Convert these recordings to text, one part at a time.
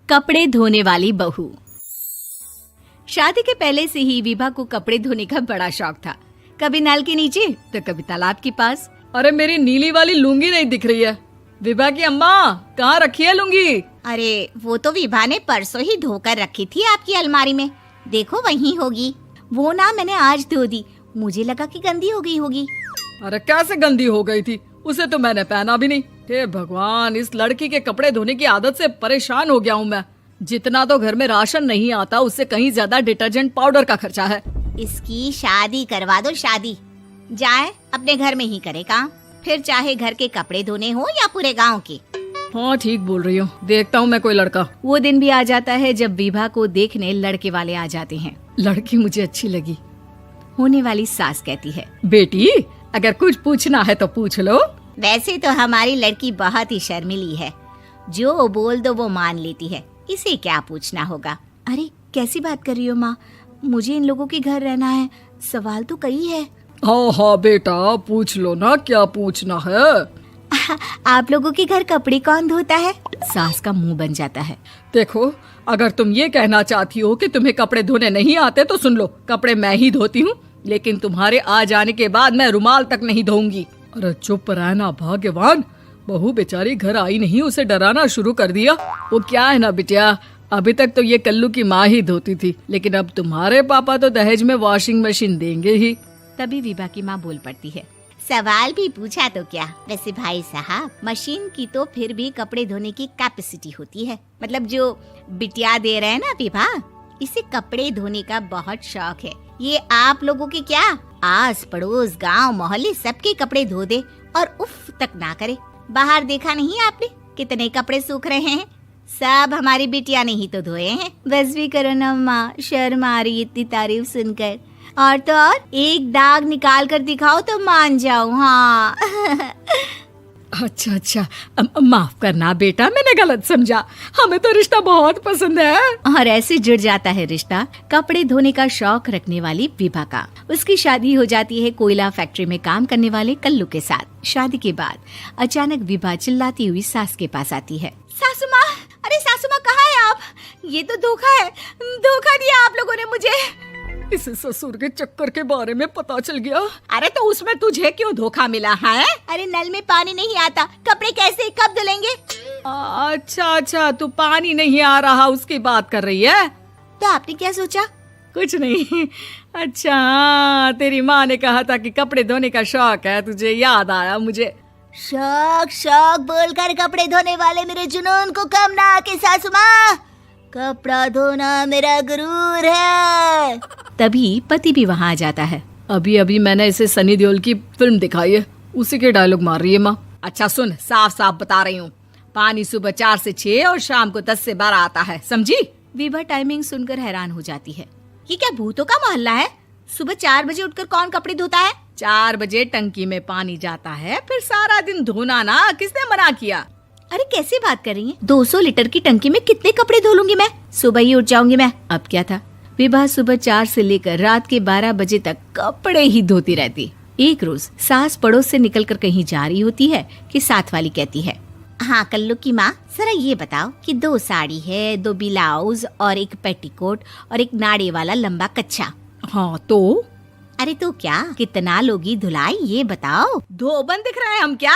कपड़े धोने वाली बहू। शादी के पहले से ही विभा को कपड़े धोने का बड़ा शौक था। कभी नल के नीचे तो कभी तालाब के पास। अरे मेरी नीली वाली लुंगी नहीं दिख रही है। विभा की अम्मा, कहाँ रखी है लुंगी? अरे वो तो विभा ने परसों ही धोकर रखी थी आपकी अलमारी में, देखो वहीं होगी। वो ना मैंने आज धो दी, मुझे लगा कि गंदी हो गई होगी। अरे कैसे गंदी हो गई थी? उसे तो मैंने पहना भी नहीं। हे भगवान, इस लड़की के कपड़े धोने की आदत से परेशान हो गया हूँ मैं। जितना तो घर में राशन नहीं आता, उससे कहीं ज्यादा डिटर्जेंट पाउडर का खर्चा है। इसकी शादी करवा दो, शादी जाए अपने घर में ही करे काम, फिर चाहे घर के कपड़े धोने हो या पूरे गांव के। हाँ ठीक बोल रही हूँ, देखता हूँ मैं कोई लड़का। वो दिन भी आ जाता है जब विभा को देखने लड़के वाले आ जाते हैं। लड़की मुझे अच्छी लगी। होने वाली सास कहती है, बेटी अगर कुछ पूछना है तो पूछ लो। वैसे तो हमारी लड़की बहुत ही शर्मीली है, जो बोल दो वो मान लेती है, इसे क्या पूछना होगा। अरे कैसी बात कर रही हो माँ, मुझे इन लोगों के घर रहना है, सवाल तो कई है। हाँ हाँ बेटा, पूछ लो ना, क्या पूछना है। आप लोगों के घर कपड़े कौन धोता है? सास का मुंह बन जाता है। देखो, अगर तुम ये कहना चाहती हो कि तुम्हें कपड़े धोने नहीं आते तो सुन लो, कपड़े मैं ही धोती हूँ, लेकिन तुम्हारे आ जाने के बाद मैं रुमाल तक नहीं धोऊंगी। अरे चुप रहना भाग्यवान, बहू बेचारी घर आई नहीं, उसे डराना शुरू कर दिया। वो क्या है ना बिटिया, अभी तक तो ये कल्लू की माँ ही धोती थी, लेकिन अब तुम्हारे पापा तो दहेज में वॉशिंग मशीन देंगे ही। तभी विभा की माँ बोल पड़ती है, सवाल भी पूछा तो क्या। वैसे भाई साहब, मशीन की तो फिर भी कपड़े धोने की कैपेसिटी होती है। मतलब जो बिटिया दे रहे हैं ना विभा, इसे कपड़े धोने का बहुत शौक है। ये आप लोगों के क्या, आस पड़ोस गांव मोहल्ले सबके कपड़े धो दे और उफ तक ना करे। बाहर देखा नहीं आपने कितने कपड़े सूख रहे हैं? सब हमारी बिटिया ने ही तो धोए हैं। बस भी करो ना माँ, शर्म आ रही इतनी तारीफ सुनकर। और तो और एक दाग निकाल कर दिखाओ तो मान जाओ। हाँ अच्छा, माफ करना बेटा, मैंने गलत समझा। हमें तो रिश्ता बहुत पसंद है। और ऐसे जुड़ जाता है रिश्ता कपड़े धोने का शौक रखने वाली विभा का। उसकी शादी हो जाती है कोयला फैक्ट्री में काम करने वाले कल्लू के साथ। शादी के बाद अचानक विभा चिल्लाती हुई सास के पास आती है। सासू माँ, अरे सासू माँ कहाँ है आप? ये तो धोखा है, धोखा दिया आप लोगों ने मुझे। इसे ससुर के चक्कर के बारे में पता चल गया। अरे तो उसमें तुझे क्यों धोखा मिला है? अरे नल में पानी नहीं आता, कपड़े कैसे कब धुलेंगे? अच्छा, तू पानी नहीं आ रहा उसकी बात कर रही है। तो आपने क्या सोचा? कुछ नहीं। अच्छा, तेरी माँ ने कहा था कि कपड़े धोने का शौक है तुझे, याद आया मुझे। शौक बोलकर कपड़े धोने वाले मेरे जुनून को कम ना आके सासू माँ, कपड़ा धोना मेरा गुरूर है। तभी पति भी वहाँ आ जाता है। अभी मैंने इसे सनी देओल की फिल्म दिखाई है, उसी के डायलॉग मार रही है माँ। अच्छा सुन, साफ साफ बता रही हूँ, पानी सुबह 4 से 6 और शाम को 10 से 12 आता है, समझी? विभा टाइमिंग सुनकर हैरान हो जाती है। ये क्या भूतों का मोहल्ला है? सुबह 4 बजे उठकर कौन कपड़े धोता है? 4 बजे टंकी में पानी जाता है, फिर सारा दिन धोना ना, किसने मना किया? अरे कैसी बात कर रही हैं? 200 लीटर की टंकी में कितने कपड़े धो लूंगी मैं? सुबह ही उठ जाऊंगी मैं। अब क्या था, विभा सुबह 4 से लेकर रात के 12 बजे तक कपड़े ही धोती रहती। एक रोज सास पड़ोस से निकलकर कहीं जा रही होती है कि साथ वाली कहती है, हाँ कल्लू की माँ, जरा ये बताओ कि 2 साड़ी है, 2 ब्लाउज और एक पेटीकोट और एक नाड़े वाला लंबा कच्छा। हाँ तो? अरे तो क्या, कितना लोगी धुलाई ये बताओ। धोबन दिख रहे हैं हम क्या?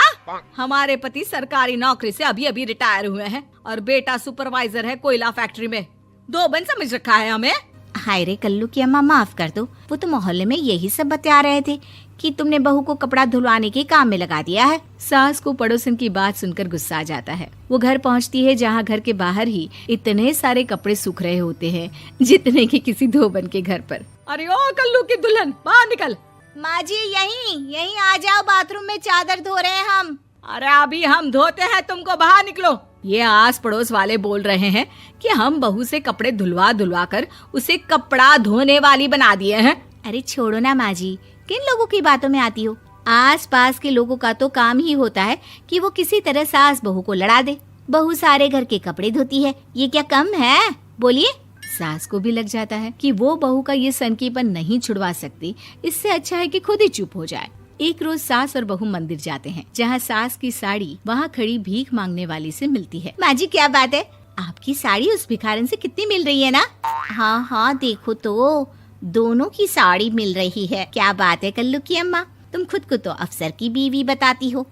हमारे पति सरकारी नौकरी से अभी रिटायर हुए हैं और बेटा सुपरवाइजर है कोयला फैक्ट्री में। धोबन समझ रखा है हमें? हाय रे कल्लू की अम्मा, माफ कर दो, वो तो मोहल्ले में यही सब बता रहे थे कि तुमने बहू को कपड़ा धुलवाने के काम में लगा दिया है। सास को पड़ोसन की बात सुनकर गुस्सा आ जाता है। वो घर पहुंचती है जहां घर के बाहर ही इतने सारे कपड़े सूख रहे होते हैं जितने कि किसी धोबन के घर पर। अरे ओ कल्लू की दुल्हन, बाहर निकल। माँ जी यहीं आ जाओ, बाथरूम में चादर धो रहे हैं हम। अरे अभी हम धोते हैं, तुमको बाहर निकलो। ये आस पड़ोस वाले बोल रहे हैं कि हम बहू से कपड़े धुलवा कर उसे कपड़ा धोने वाली बना दिए हैं। अरे छोड़ो ना माँ जी, किन लोगों की बातों में आती हो? आस पास के लोगों का तो काम ही होता है कि वो किसी तरह सास बहू को लड़ा दे। बहू सारे घर के कपड़े धोती है, ये क्या कम है? बोलिए। सास को भी लग जाता है कि वो बहू का ये सनकीपन नहीं छुड़वा सकती, इससे अच्छा है कि खुद ही चुप हो जाए। एक रोज सास और बहू मंदिर जाते हैं, जहाँ सास की साड़ी वहाँ खड़ी भीख मांगने वाली से मिलती है। माँ जी क्या बात है, आपकी साड़ी उस भिखारन से कितनी मिल रही है ना? हाँ हाँ देखो तो, दोनों की साड़ी मिल रही है। क्या बात है कल्लू की अम्मा, तुम खुद को तो अफसर की बीवी बताती हो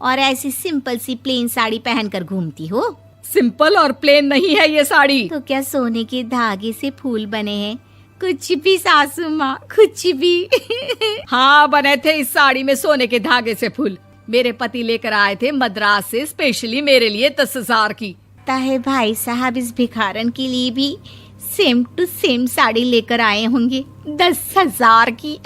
और ऐसी सिंपल सी प्लेन साड़ी पहनकर घूमती हो। सिंपल और प्लेन नहीं है ये साड़ी। तो क्या सोने के धागे से फूल बने हैं? कुछ भी सासू माँ, कुछ भी। हाँ बने थे इस साड़ी में सोने के धागे से फूल। मेरे पति लेकर आए थे मद्रास से स्पेशली मेरे लिए 10,000 की। ताहे भाई साहब इस भिखारन के लिए भी सेम टू सेम साड़ी लेकर आए होंगे 10,000 की।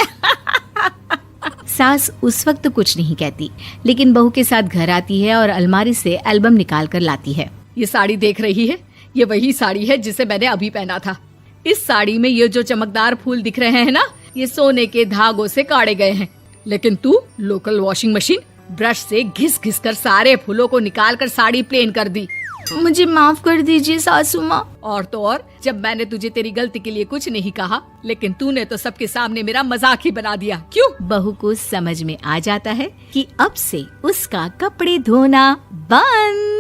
सास उस वक्त तो कुछ नहीं कहती, लेकिन बहू के साथ घर आती है और अलमारी से एल्बम निकाल कर लाती है। ये साड़ी देख रही है, ये वही साड़ी है जिसे मैंने अभी पहना था। इस साड़ी में ये जो चमकदार फूल दिख रहे हैं ना, ये सोने के धागों से काढ़े गए हैं। लेकिन तू लोकल वॉशिंग मशीन ब्रश से घिस घिस कर सारे फूलों को निकाल कर साड़ी प्लेन कर दी। मुझे माफ कर दीजिए सासू माँ। और तो और, जब मैंने तुझे तेरी गलती के लिए कुछ नहीं कहा, लेकिन तूने तो सबके सामने मेरा मजाक ही बना दिया। क्यों? बहू को समझ में आ जाता है कि अब से उसका कपड़े धोना बंद।